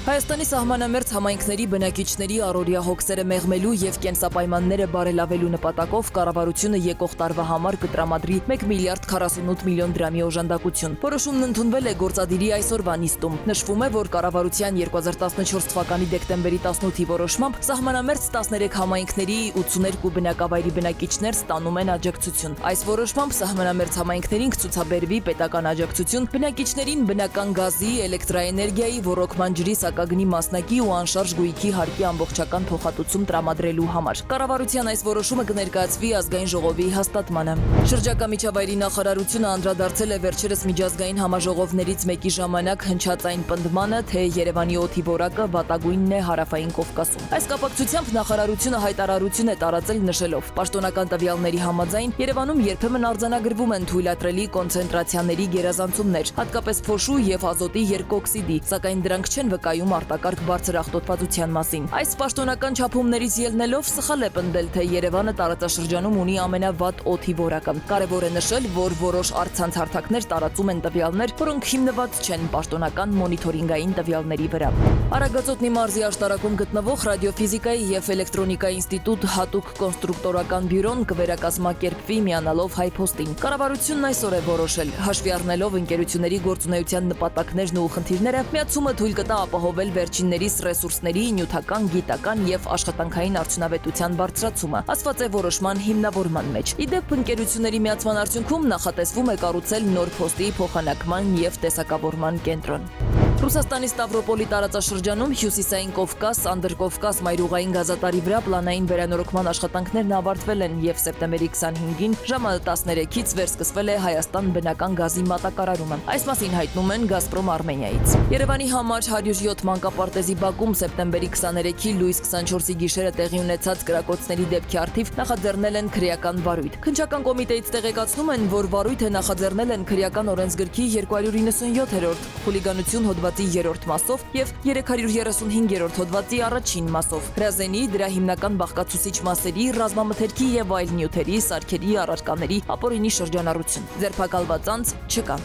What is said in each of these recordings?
Հայաստանի սահմանամերձ համայնքների բնակիչների առօրյա հոգսերը մեղմելու եւ կենսապայմանները բարելավելու նպատակով կառավարությունը եկող տարվա համար կտրամադրի 1 միլիարդ 48 միլիոն դրամի օժանդակություն։ Որոշումն ընդունվել է գործադիրի այսօրվա նիստում։ Նշվում է, որ կառավարության 2014 թվականի դեկտեմբերի 18-ի որոշմամբ սահմանամերձ 13 համայնքների 82 բնակավայրի բնակիչներ ստանում են աջակցություն։ Այս որոշմամբ սահմանամերձ համայնքներին կցուցաբերվի պետական աջակցություն բնակիչներին բնական գազի, էլեկտրաէներգիայի, ոռոգման ջրի սակագնի մասնակի ու անշարժ գույքի հարկի ամբողջական փոխհատուցում տրամադրելու համար։ Կառավարության այս որոշումը կներկայացվի ազգային ժողովի հաստատմանը։ Շրջակա միջավայրի նախարարությունը անդրադարձել է վերջերս միջազգային համաժողովներից մեկի ժամանակ հնչած այն պնդմանը, թե Երևանի օդի որակը վատագույնն է Հարավային Կովկասում։ Այս կապակցությամբ նախարարությունը հայտարարություն է տարածել նշելով. պաշտոնական տվյալների համաձայն Երևանում երբեմն արձանագրվում են թույլատրելի կոնցենտրացիաների գերազանցումներ, հատկապես փոշու եւ ազոտի երկօքսիդի, սակայն դրանք չեն վկայում արտակարգ բարձր աղտոտվածության մասին։ Այս պաշտոնական չափումներից ելնելով սխալ է պնդել, թե Երևանը տարածաշրջանում ունի ամենավատ օդի որակը։ Կարևոր է նշել, որ որոշ առցանց հարթակներ տարածում են տվյալներ, որոնք հիմնված չեն պաշտոնական մոնիթորինգային տվյալների վրա։ Արագածոտնի մարզի աշտարակում գտնվող ռադիոֆիզիկայի եւ էլեկտրոնիկայի ինստիտուտ հատուկ կոնստրուկտորական բյուրոն կվերակազմակերպվի միանալով Հայփոստին։ Կառավարությունն այսօր է որոշել, հաշվի առնելով ընկերությունների գործունեության նպատակներն ու խնդիրները, միացումը թույլ կտա ապահովել վերջիններիս ռեսուրսների, նյութական, գիտական եւ աշխատանքային արդյունավետության բարձրացումը, ասված է որոշման հիմնավորման մեջ։ Իդեպ ընկերությունների միացման արդյունքում նախատեսվում է կառուցել նոր փոստի փոխանակման եւ տեսակավորման կենտրոն։ Ռուսաստանի Ստավրոպոլի տարածաշրջանում Հյուսիսային Կովկաս, Անդրկովկաս մայրուղային գազատարի վրա պլանային վերանորոգման աշխատանքներն ավարտվել են եւ սեպտեմբերի 25-ին ժամը 13-ից վերսկսվել է Հայաստան բնական գազի մատակարարումը։ Այս մասին հայտնում են Գազպրոմ Արմենիայից։ Երևանի համար 107 մանկապարտեզի բակում սեպտեմբերի 23-ի լույս 24-ի գիշերը տեղի ունեցած կրակոցների դեպքի առթիվ նախաձեռնել են քրեական վարույթ։ Քննչական կոմիտեից տեղեկացնում են, որ վարույթը նախաձեռնել են քրեական օրենսգրքի 297-րդ խուլիգանություն հոդվածի 3-րդ մասով եւ 335-րդ հոդվածի առաջին մասով։ Հրազենի, դրա հիմնական բաղկացուցիչ մասերի, ռազմամթերքի եւ այլ նյութերի, սարքերի, առարկաների ապօրինի շրջանառություն։ Ձերբակալված անձ չկա։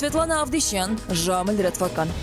Սվետլանա Ավդիշյան, ժամը լրատվական։